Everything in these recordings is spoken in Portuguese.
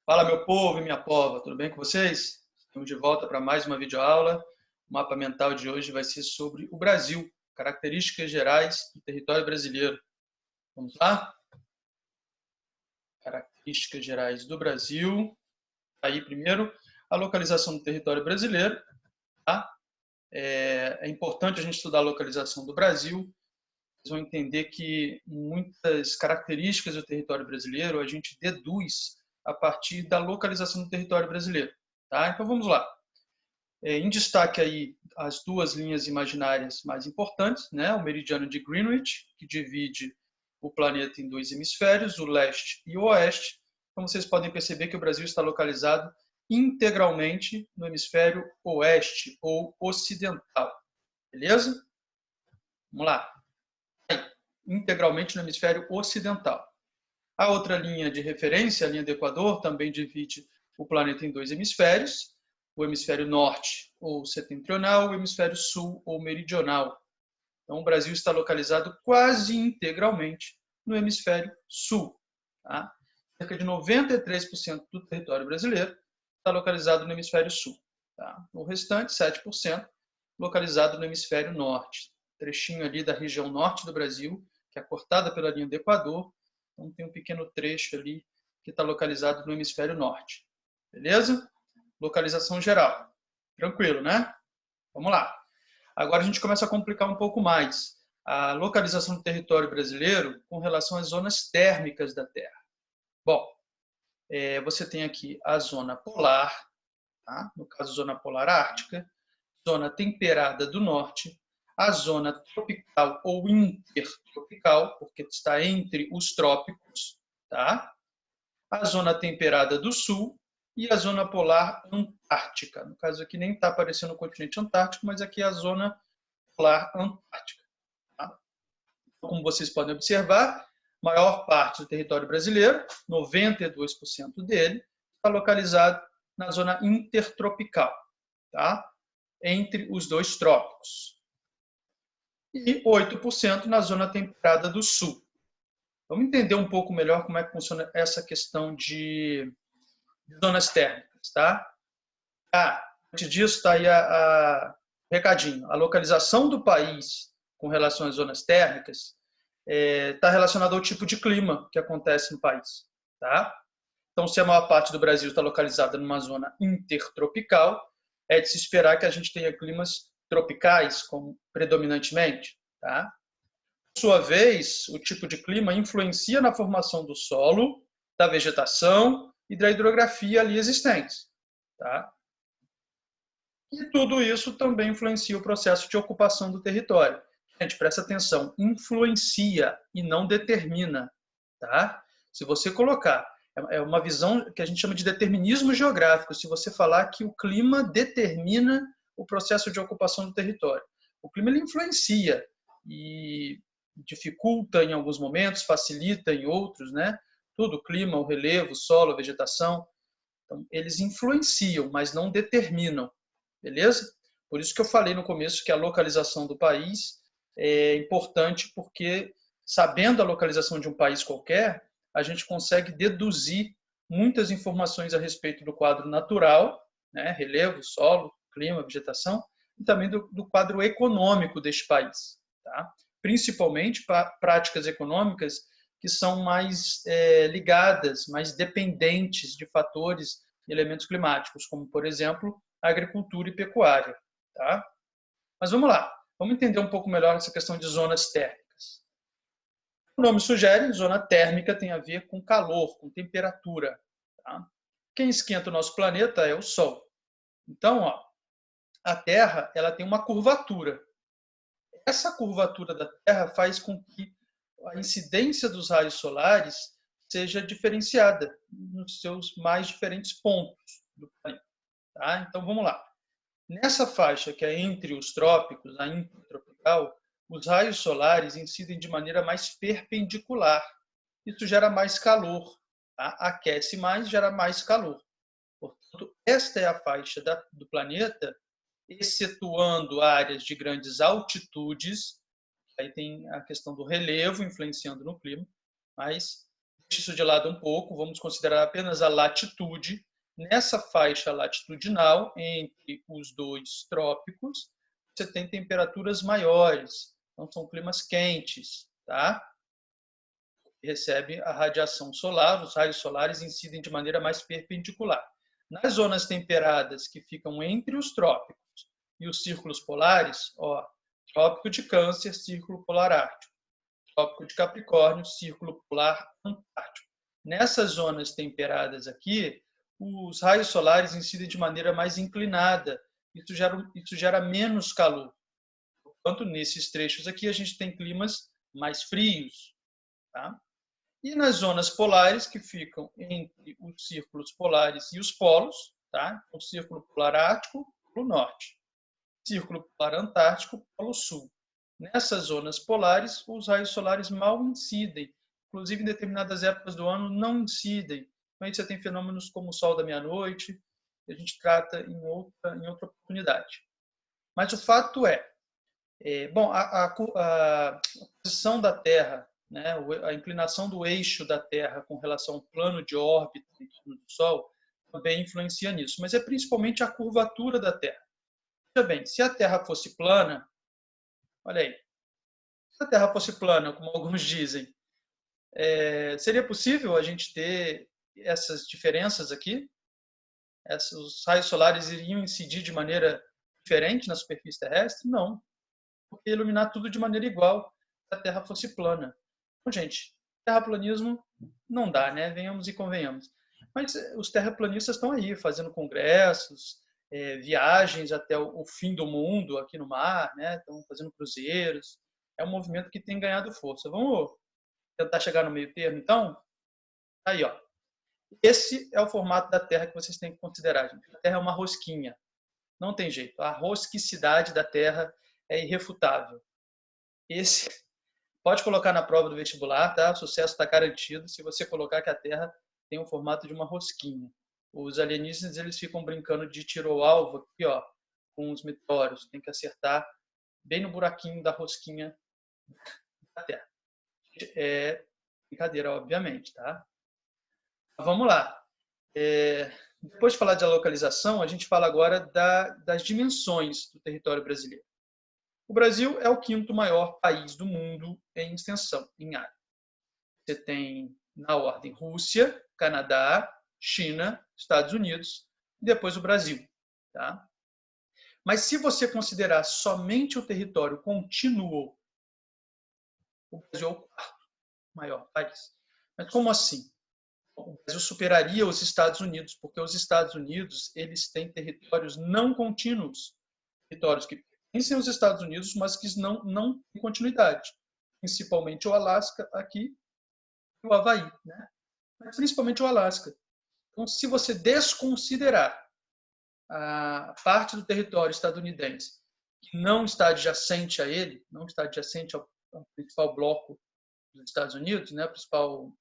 Fala, meu povo e minha pova, tudo bem com vocês? Estamos de volta para mais uma videoaula. O mapa mental de hoje vai ser sobre o Brasil, características gerais do território brasileiro. Vamos lá? Características gerais do Brasil. Aí, primeiro, a localização do território brasileiro. Tá? É importante a gente estudar a localização do Brasil. Vocês vão entender que muitas características do território brasileiro a gente deduz a partir da localização do território brasileiro. Tá? Então vamos lá. Em destaque aí as duas linhas imaginárias mais importantes, né? O meridiano de Greenwich, que divide o planeta em dois hemisférios, o leste e o oeste. Então vocês podem perceber que o Brasil está localizado integralmente no hemisfério oeste ou ocidental. Beleza? Vamos lá. Integralmente no hemisfério ocidental. A outra linha de referência, a linha do Equador, também divide o planeta em dois hemisférios, o hemisfério norte ou setentrional, o hemisfério sul ou meridional. Então, o Brasil está localizado quase integralmente no hemisfério sul. Tá? Cerca de 93% do território brasileiro está localizado no hemisfério sul. Tá? O restante, 7%, localizado no hemisfério norte. Trechinho ali da região norte do Brasil, que é cortada pela linha do Equador. Então, tem um pequeno trecho ali que está localizado no hemisfério norte. Beleza? Localização geral. Tranquilo, né? Vamos lá. Agora a gente começa a complicar um pouco mais a localização do território brasileiro com relação às zonas térmicas da Terra. Bom, você tem aqui a zona polar, tá? No caso, zona polar ártica, zona temperada do norte, a zona tropical ou intertropical, porque está entre os trópicos, tá? A zona temperada do sul e a zona polar antártica. No caso aqui nem está aparecendo o continente antártico, mas aqui é a zona polar antártica. Tá? Como vocês podem observar, a maior parte do território brasileiro, 92% dele, está localizado na zona intertropical, tá? Entre os dois trópicos. E 8% na zona temperada do sul. Vamos entender um pouco melhor como é que funciona essa questão de zonas térmicas, tá? Antes disso, está aí o recadinho. A localização do país com relação às zonas térmicas está relacionada ao tipo de clima que acontece no país, tá? Então, se a maior parte do Brasil está localizada numa zona intertropical, é de se esperar que a gente tenha climas tropicais como predominantemente, tá? Por sua vez, o tipo de clima influencia na formação do solo, da vegetação e da hidrografia ali existentes, tá? E tudo isso também influencia o processo de ocupação do território. Gente, presta atenção, influencia e não determina, tá? Se você colocar, é uma visão que a gente chama de determinismo geográfico, se você falar que o clima determina o processo de ocupação do território. O clima ele influencia e dificulta em alguns momentos, facilita em outros, né? Tudo, o clima, o relevo, o solo, a vegetação. Então, eles influenciam, mas não determinam. Beleza? Por isso que eu falei no começo que a localização do país é importante, porque sabendo a localização de um país qualquer, a gente consegue deduzir muitas informações a respeito do quadro natural, né, relevo, solo, clima, vegetação, e também do quadro econômico deste país. Tá? Principalmente práticas econômicas que são mais ligadas, mais dependentes de fatores e elementos climáticos, como, por exemplo, agricultura e pecuária. Tá? Mas vamos lá, vamos entender um pouco melhor essa questão de zonas térmicas. O nome sugere, zona térmica tem a ver com calor, com temperatura. Tá? Quem esquenta o nosso planeta é o Sol. Então, ó, a Terra ela tem uma curvatura. Essa curvatura da Terra faz com que a incidência dos raios solares seja diferenciada nos seus mais diferentes pontos do planeta. Tá? Então, vamos lá. Nessa faixa que é entre os trópicos, a intertropical, os raios solares incidem de maneira mais perpendicular. Isso gera mais calor. Tá? Aquece mais, gera mais calor. Portanto, esta é a faixa do planeta, excetuando áreas de grandes altitudes. Aí tem a questão do relevo influenciando no clima, mas deixe isso de lado um pouco, vamos considerar apenas a latitude. Nessa faixa latitudinal, entre os dois trópicos, você tem temperaturas maiores, então são climas quentes, tá? Recebe a radiação solar, os raios solares incidem de maneira mais perpendicular. Nas zonas temperadas que ficam entre os trópicos e os círculos polares, Trópico de Câncer, Círculo Polar Ártico. Trópico de Capricórnio, Círculo Polar Antártico. Nessas zonas temperadas aqui, os raios solares incidem de maneira mais inclinada. Isso gera menos calor. Enquanto nesses trechos aqui a gente tem climas mais frios. Tá? E nas zonas polares, que ficam entre os círculos polares e os polos, tá? O Círculo Polar Ártico, Polo Norte. Círculo Polar Antártico, Polo Sul. Nessas zonas polares, os raios solares mal incidem. Inclusive, em determinadas épocas do ano, não incidem. Aí você tem fenômenos como o sol da meia-noite, que a gente trata em outra oportunidade. Mas o fato a posição da Terra, né, a inclinação do eixo da Terra com relação ao plano de órbita do Sol, também influencia nisso. Mas é principalmente a curvatura da Terra. Veja bem, se a Terra fosse plana, olha aí, se a Terra fosse plana, como alguns dizem, seria possível a gente ter essas diferenças aqui? Os raios solares iriam incidir de maneira diferente na superfície terrestre? Não, porque iluminar tudo de maneira igual se a Terra fosse plana. Então, gente, terraplanismo não dá, né? Venhamos e convenhamos. Mas os terraplanistas estão aí fazendo congressos, viagens até o fim do mundo aqui no mar, né? Estão fazendo cruzeiros. É um movimento que tem ganhado força. Vamos tentar chegar no meio termo, então? Aí, ó. Esse é o formato da Terra que vocês têm que considerar, gente. A Terra é uma rosquinha. Não tem jeito. A rosquicidade da Terra é irrefutável. Esse pode colocar na prova do vestibular, tá? O sucesso está garantido se você colocar que a Terra tem o formato de uma rosquinha. Os alienígenas, eles ficam brincando de tiro ao alvo aqui, ó, com os meteoros. Tem que acertar bem no buraquinho da rosquinha da Terra. É brincadeira, obviamente, tá? Vamos lá. Depois de falar da localização, a gente fala agora das dimensões do território brasileiro. O Brasil é o quinto maior país do mundo em extensão, em área. Você tem, na ordem, Rússia, Canadá, China, Estados Unidos e depois o Brasil. Tá? Mas se você considerar somente o território contínuo, o Brasil é o quarto maior país. Mas como assim? O Brasil superaria os Estados Unidos, porque os Estados Unidos eles têm territórios não contínuos, territórios que pertencem aos Estados Unidos, mas que não têm continuidade, principalmente o Alasca aqui e o Havaí, né? Mas principalmente o Alasca. Então, se você desconsiderar a parte do território estadunidense que não está adjacente a ele, não está adjacente ao principal bloco dos Estados Unidos, né, a principal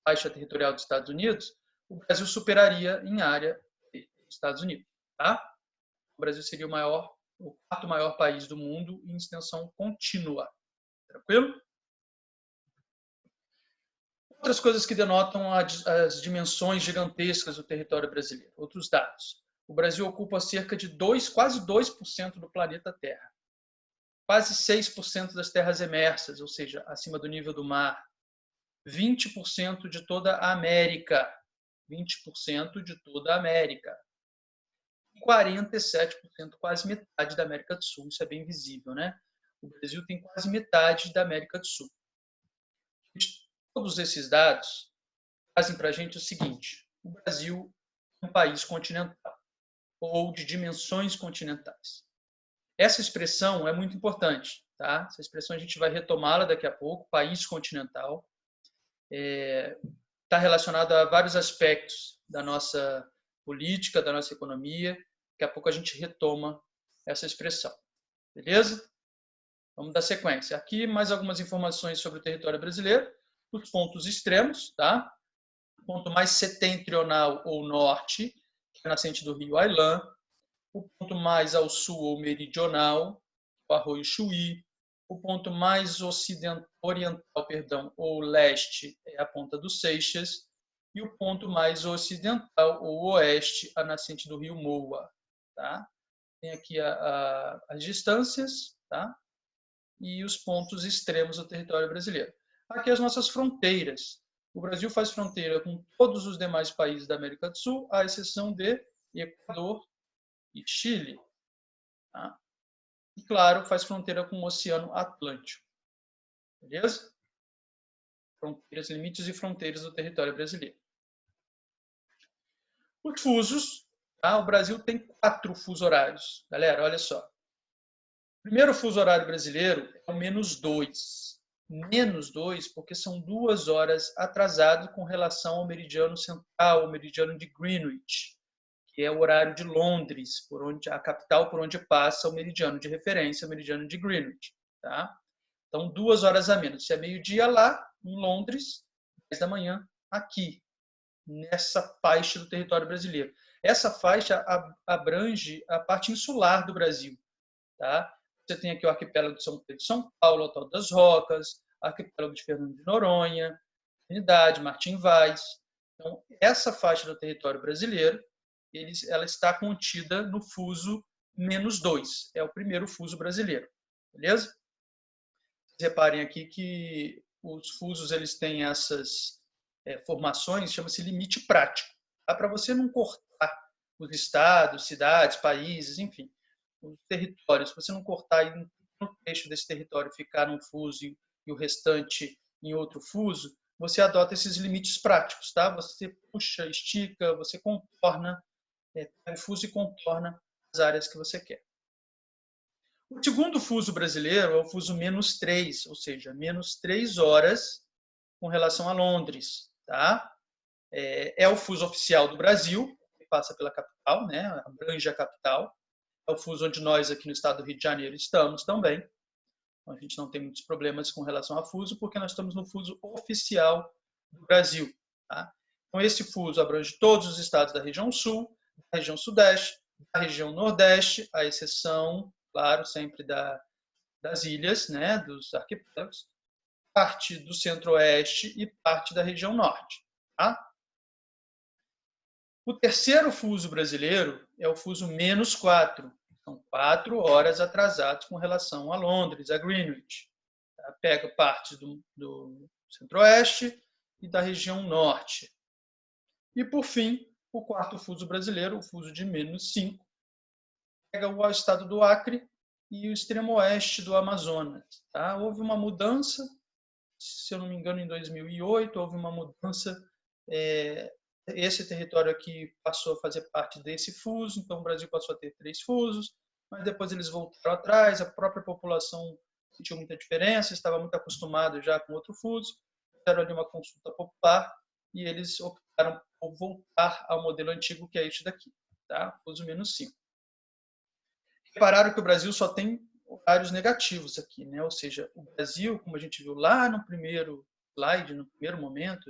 faixa territorial dos Estados Unidos, o Brasil superaria em área dos Estados Unidos. Tá? O Brasil seria o quarto maior país do mundo em extensão contínua. Tranquilo? Outras coisas que denotam as dimensões gigantescas do território brasileiro. Outros dados. O Brasil ocupa cerca de quase 2% do planeta Terra. Quase 6% das terras emersas, ou seja, acima do nível do mar. 20% de toda a América. 20% de toda a América. 47%, quase metade da América do Sul. Isso é bem visível, né? O Brasil tem quase metade da América do Sul. Todos esses dados trazem para a gente o seguinte: o Brasil é um país continental, ou de dimensões continentais. Essa expressão é muito importante. Tá? Essa expressão a gente vai retomá-la daqui a pouco, país continental. Está relacionada a vários aspectos da nossa política, da nossa economia. Daqui a pouco a gente retoma essa expressão. Beleza? Vamos dar sequência. Aqui mais algumas informações sobre o território brasileiro. Os pontos extremos, tá? O ponto mais setentrional ou norte, que é a nascente do rio Ailã. O ponto mais ao sul ou meridional, o Arroio Chuí. O ponto mais oriental, ou leste, é a ponta dos Seychelles, e o ponto mais ocidental, ou oeste, a nascente do rio Moa. Tá? Tem aqui as distâncias, tá? E os pontos extremos do território brasileiro. Aqui as nossas fronteiras. O Brasil faz fronteira com todos os demais países da América do Sul, à exceção de Equador e Chile. Tá? E, claro, faz fronteira com o Oceano Atlântico. Beleza? Fronteiras, limites e fronteiras do território brasileiro. Os fusos. Tá? O Brasil tem 4 fusos horários. Galera, olha só. O primeiro fuso horário brasileiro é o -2. -2 porque são 2 horas atrasado com relação ao meridiano central, o meridiano de Greenwich, que é o horário de Londres, a capital por onde passa o meridiano de referência, o meridiano de Greenwich. Tá? Então, 2 horas a menos. Se é meio-dia lá, em Londres, 10 da manhã, aqui, nessa faixa do território brasileiro. Essa faixa abrange a parte insular do Brasil. Tá? Você tem aqui o arquipélago de São Pedro e São Paulo, o Alto das Rocas, arquipélago de Fernando de Noronha, Trinidade, Martim Vaz. Então, essa faixa do território brasileiro, ela está contida no fuso -2. É o primeiro fuso brasileiro. Beleza? Vocês reparem aqui que os fusos eles têm essas formações, chama-se limite prático. Tá? Para você não cortar os estados, cidades, países, enfim, os territórios, se você não cortar no trecho desse território ficar num fuso e o restante em outro fuso, você adota esses limites práticos, tá? Você puxa, estica, você contorna, o fuso e contorna as áreas que você quer. O segundo fuso brasileiro é o fuso -3, ou seja, -3 horas com relação a Londres, tá? É o fuso oficial do Brasil, que passa pela capital, né? Abrange a capital. É o fuso onde nós aqui no estado do Rio de Janeiro estamos também. Então, a gente não tem muitos problemas com relação a fuso, porque nós estamos no fuso oficial do Brasil. Tá? Então, esse fuso abrange todos os estados da região sul, da região sudeste, da região nordeste, à exceção, claro, sempre das ilhas, né, dos arquipélagos, parte do centro-oeste e parte da região norte. Tá? O terceiro fuso brasileiro é o fuso -4. São 4 horas atrasados com relação a Londres, a Greenwich. Pega parte do centro-oeste e da região norte. E, por fim, o quarto fuso brasileiro, o fuso de -5, pega o estado do Acre e o extremo oeste do Amazonas. Tá? Houve uma mudança, se eu não me engano, em 2008, houve uma mudança. Esse território aqui passou a fazer parte desse fuso, então o Brasil passou a ter 3 fusos, mas depois eles voltaram atrás, a própria população sentiu muita diferença, estava muito acostumado já com outro fuso, fizeram ali uma consulta popular e eles optaram por voltar ao modelo antigo, que é este daqui, tá? Fuso -5. Repararam que o Brasil só tem horários negativos aqui, né? Ou seja, o Brasil, como a gente viu lá no primeiro slide, no primeiro momento,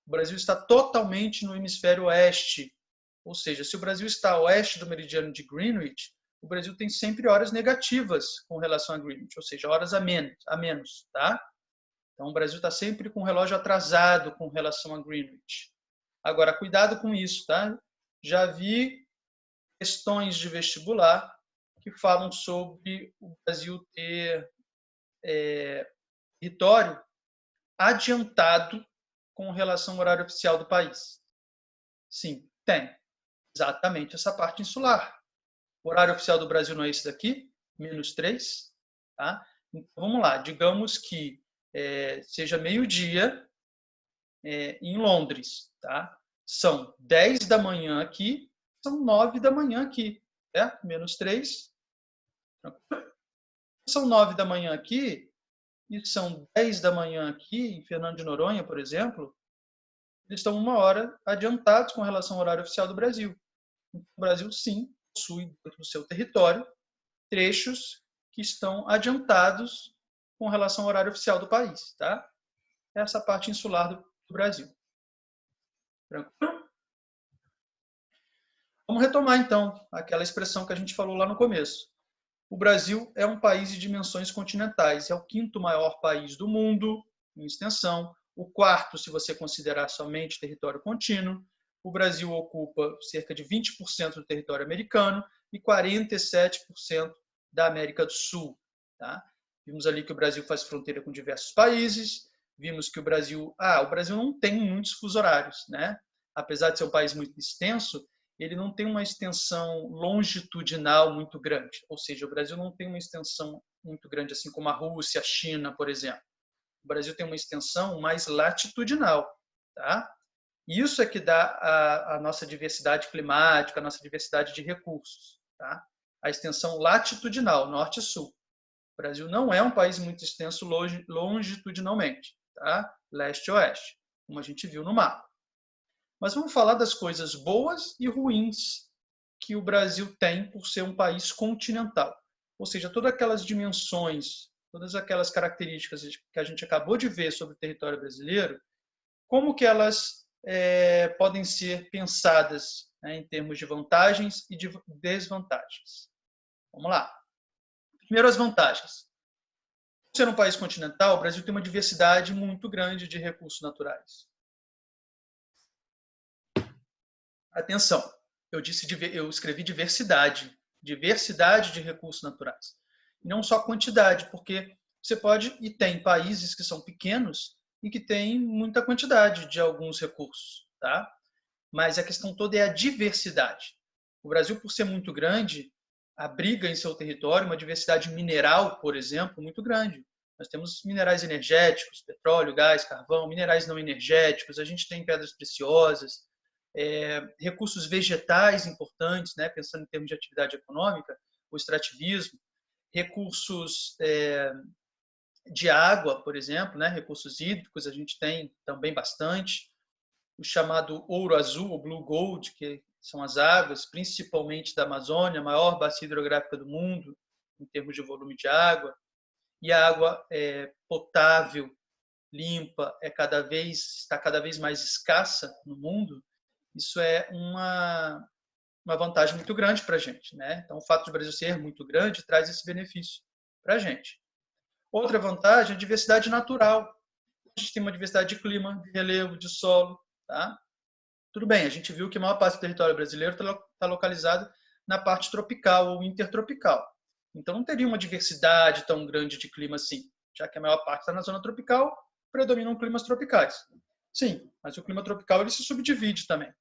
o Brasil está totalmente no hemisfério oeste. Ou seja, se o Brasil está a oeste do meridiano de Greenwich, o Brasil tem sempre horas negativas com relação a Greenwich, ou seja, horas a menos, tá? Então, o Brasil está sempre com o relógio atrasado com relação a Greenwich. Agora, cuidado com isso, tá? Já vi questões de vestibular que falam sobre o Brasil ter território adiantado com relação ao horário oficial do país. Sim, tem. Exatamente essa parte insular. O horário oficial do Brasil não é esse daqui, -3. Tá? Então, vamos lá, digamos que seja meio-dia em Londres. Tá? São 10 da manhã aqui, são 9 da manhã aqui. Certo? -3. São 9 da manhã aqui e são 10 da manhã aqui, em Fernando de Noronha, por exemplo, eles estão 1 hora adiantados com relação ao horário oficial do Brasil. Então, o Brasil, sim, possui dentro do seu território trechos que estão adiantados com relação ao horário oficial do país. Tá? Essa parte insular do Brasil. Tranquilo? Vamos retomar, então, aquela expressão que a gente falou lá no começo. o Brasil é um país de dimensões continentais, é o quinto maior país do mundo em extensão, o quarto se você considerar somente território contínuo. O Brasil ocupa cerca de 20% do território americano e 47% da América do Sul. Tá? Vimos ali que o Brasil faz fronteira com diversos países, vimos que o Brasil não tem muitos fusos horários, né? Apesar de ser um país muito extenso, ele não tem uma extensão longitudinal muito grande, ou seja, o Brasil não tem uma extensão muito grande, assim como a Rússia, a China, por exemplo. O Brasil tem uma extensão mais latitudinal, tá? Isso é que dá a nossa diversidade climática, a nossa diversidade de recursos, tá? A extensão latitudinal, norte e sul. O Brasil não é um país muito extenso longitudinalmente, tá? Leste e oeste, como a gente viu no mapa. Mas vamos falar das coisas boas e ruins que o Brasil tem por ser um país continental. Ou seja, todas aquelas dimensões, todas aquelas características que a gente acabou de ver sobre o território brasileiro, como que elas podem ser pensadas, né, em termos de vantagens e de desvantagens. Vamos lá. Primeiro, as vantagens. Por ser um país continental, o Brasil tem uma diversidade muito grande de recursos naturais. Atenção, eu escrevi diversidade de recursos naturais. Não só quantidade, porque você pode e tem países que são pequenos e que têm muita quantidade de alguns recursos, tá? Mas a questão toda é a diversidade. O Brasil, por ser muito grande, abriga em seu território uma diversidade mineral, por exemplo, muito grande. Nós temos minerais energéticos, petróleo, gás, carvão, minerais não energéticos, a gente tem pedras preciosas, recursos vegetais importantes, né, pensando em termos de atividade econômica, o extrativismo, recursos de água, por exemplo, né, recursos hídricos, a gente tem também bastante, o chamado ouro azul, o blue gold, que são as águas, principalmente da Amazônia, a maior bacia hidrográfica do mundo, em termos de volume de água, e a água potável, limpa, está cada vez mais escassa no mundo. Isso é uma vantagem muito grande para a gente, né? Então, o fato de o Brasil ser muito grande traz esse benefício para a gente. Outra vantagem é a diversidade natural. A gente tem uma diversidade de clima, de relevo, de solo, tá? Tudo bem, a gente viu que a maior parte do território brasileiro está localizado na parte tropical ou intertropical. Então, não teria uma diversidade tão grande de clima assim, já que a maior parte está na zona tropical, predominam climas tropicais. Sim, mas o clima tropical ele se subdivide também.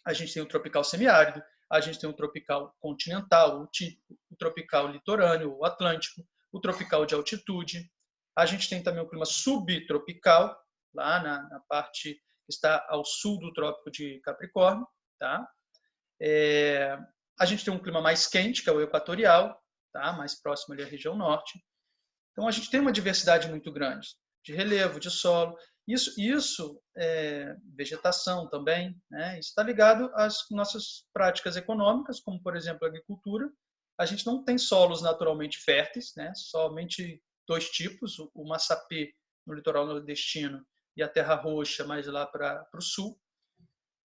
A gente tem o tropical semiárido, a gente tem o tropical continental, o típico, o tropical litorâneo, o atlântico, o tropical de altitude. A gente tem também o clima subtropical, lá na parte que está ao sul do Trópico de Capricórnio. Tá? A gente tem um clima mais quente, que é o equatorial, tá? Mais próximo ali à região norte. Então, a gente tem uma diversidade muito grande de relevo, de solo. Isso vegetação também, né? Isso está ligado às nossas práticas econômicas, como, por exemplo, a agricultura. A gente não tem solos naturalmente férteis, né? Somente dois tipos, o massapê no litoral nordestino e a terra roxa mais lá para o sul.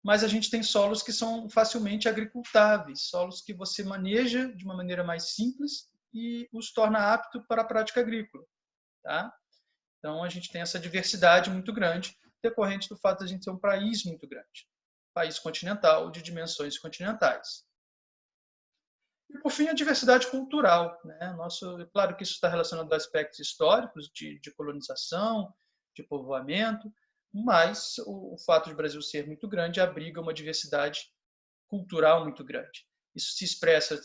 Mas a gente tem solos que são facilmente agricultáveis, solos que você maneja de uma maneira mais simples e os torna apto para a prática agrícola, tá? Então, a gente tem essa diversidade muito grande, decorrente do fato de a gente ser um país muito grande, país continental de dimensões continentais. E, por fim, a diversidade cultural, né? Claro que isso está relacionado a aspectos históricos de colonização, de povoamento, mas o fato de o Brasil ser muito grande abriga uma diversidade cultural muito grande. Isso se expressa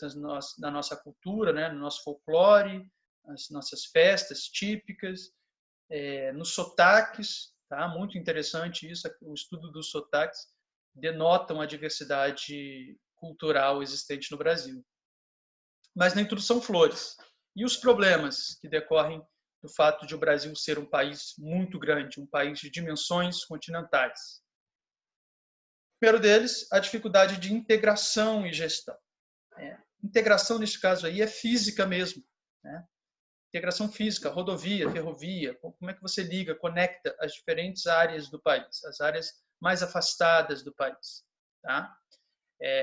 na nossa cultura, né? No nosso folclore, nas nossas festas típicas, nos sotaques, tá? Muito interessante isso, o estudo dos sotaques denotam a diversidade cultural existente no Brasil. Mas nem tudo são flores. E os problemas que decorrem do fato de o Brasil ser um país muito grande, um país de dimensões continentais? O primeiro deles, a dificuldade de integração e gestão. Integração, neste caso aí, é física mesmo, né? Integração física, rodovia, ferrovia, como é que você liga, conecta as diferentes áreas do país, as áreas mais afastadas do país, tá?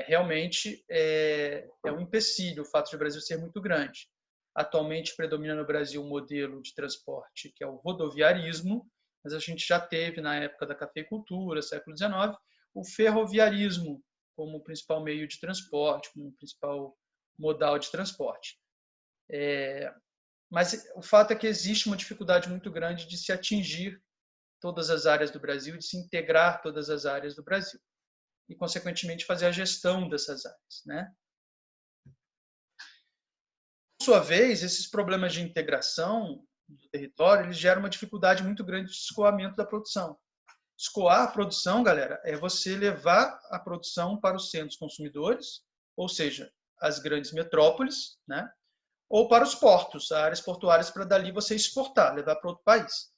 Realmente é um empecilho o fato de o Brasil ser muito grande. Atualmente predomina no Brasil um modelo de transporte que é o rodoviarismo, mas a gente já teve, na época da cafeicultura, século XIX, o ferroviarismo como principal meio de transporte, como principal modal de transporte. Mas o fato é que existe uma dificuldade muito grande de se atingir todas as áreas do Brasil, de se integrar todas as áreas do Brasil e, consequentemente, fazer a gestão dessas áreas, né? Por sua vez, esses problemas de integração do território, eles geram uma dificuldade muito grande de escoamento da produção. Escoar a produção, galera, é você levar a produção para os centros consumidores, ou seja, as grandes metrópoles, né? Ou para os portos, áreas portuárias, para dali você exportar, levar para outro país.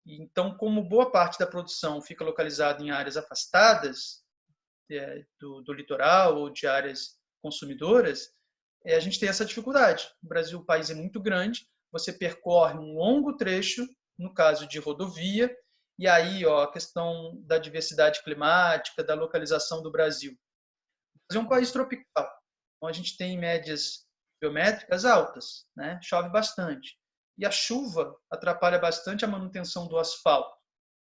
Então, como boa parte da produção fica localizada em áreas afastadas do litoral ou de áreas consumidoras, a gente tem essa dificuldade. O Brasil, o país é muito grande, você percorre um longo trecho, no caso de rodovia, e aí a questão da diversidade climática, da localização do Brasil. O Brasil é um país tropical, então a gente tem médias biométricas altas, né? Chove bastante. E a chuva atrapalha bastante a manutenção do asfalto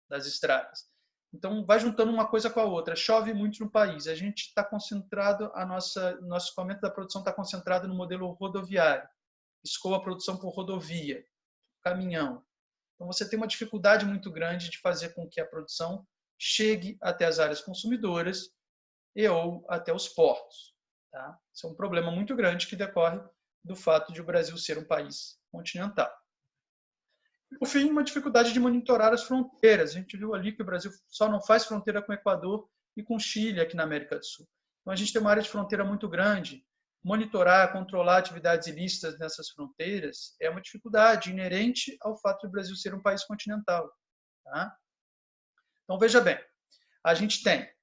das estradas. Então, vai juntando uma coisa com a outra. Chove muito no país. A gente está concentrado, nosso escoamento da produção está concentrado no modelo rodoviário. Escoa a produção por rodovia, caminhão. Então, você tem uma dificuldade muito grande de fazer com que a produção chegue até as áreas consumidoras e ou até os portos. Tá? Isso é um problema muito grande que decorre do fato de o Brasil ser um país continental. Por fim, uma dificuldade de monitorar as fronteiras. A gente viu ali que o Brasil só não faz fronteira com o Equador e com o Chile aqui na América do Sul. Então, a gente tem uma área de fronteira muito grande. Monitorar, controlar atividades ilícitas nessas fronteiras é uma dificuldade inerente ao fato do Brasil ser um país continental. Tá? Então, veja bem, a gente tem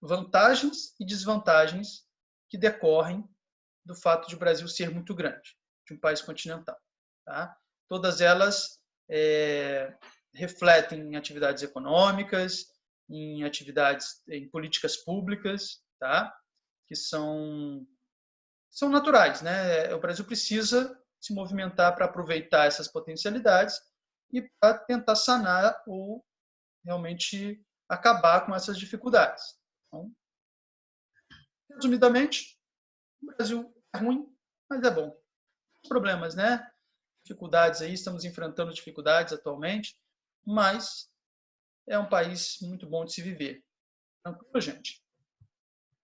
vantagens e desvantagens que decorrem do fato de o Brasil ser muito grande, de um país continental. Tá? Todas elas refletem em atividades econômicas, em atividades, em políticas públicas, tá? Que são naturais. Né? O Brasil precisa se movimentar para aproveitar essas potencialidades e para tentar sanar ou realmente acabar com essas dificuldades. Então, resumidamente, o Brasil é ruim, mas é bom. Problemas, né? Dificuldades aí, estamos enfrentando dificuldades atualmente, mas é um país muito bom de se viver. Tranquilo, gente?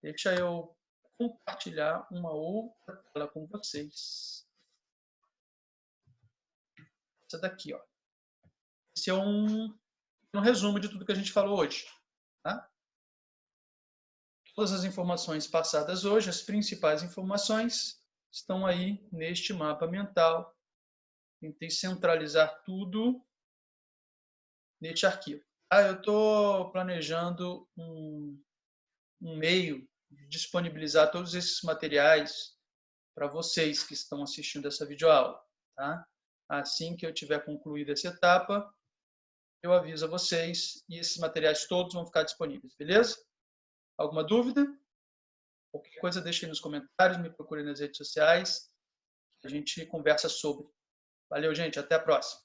Deixa eu compartilhar uma outra tela com vocês. Essa daqui, ó. Esse é um resumo de tudo que a gente falou hoje. Tá? Todas as informações passadas hoje, as principais informações, estão aí neste mapa mental. Tentei centralizar tudo neste arquivo. Eu estou planejando um meio de disponibilizar todos esses materiais para vocês que estão assistindo essa videoaula. Tá? Assim que eu tiver concluído essa etapa, eu aviso a vocês e esses materiais todos vão ficar disponíveis, beleza? Alguma dúvida? Qualquer coisa deixe aí nos comentários, me procure nas redes sociais, a gente conversa sobre. Valeu, gente, até a próxima.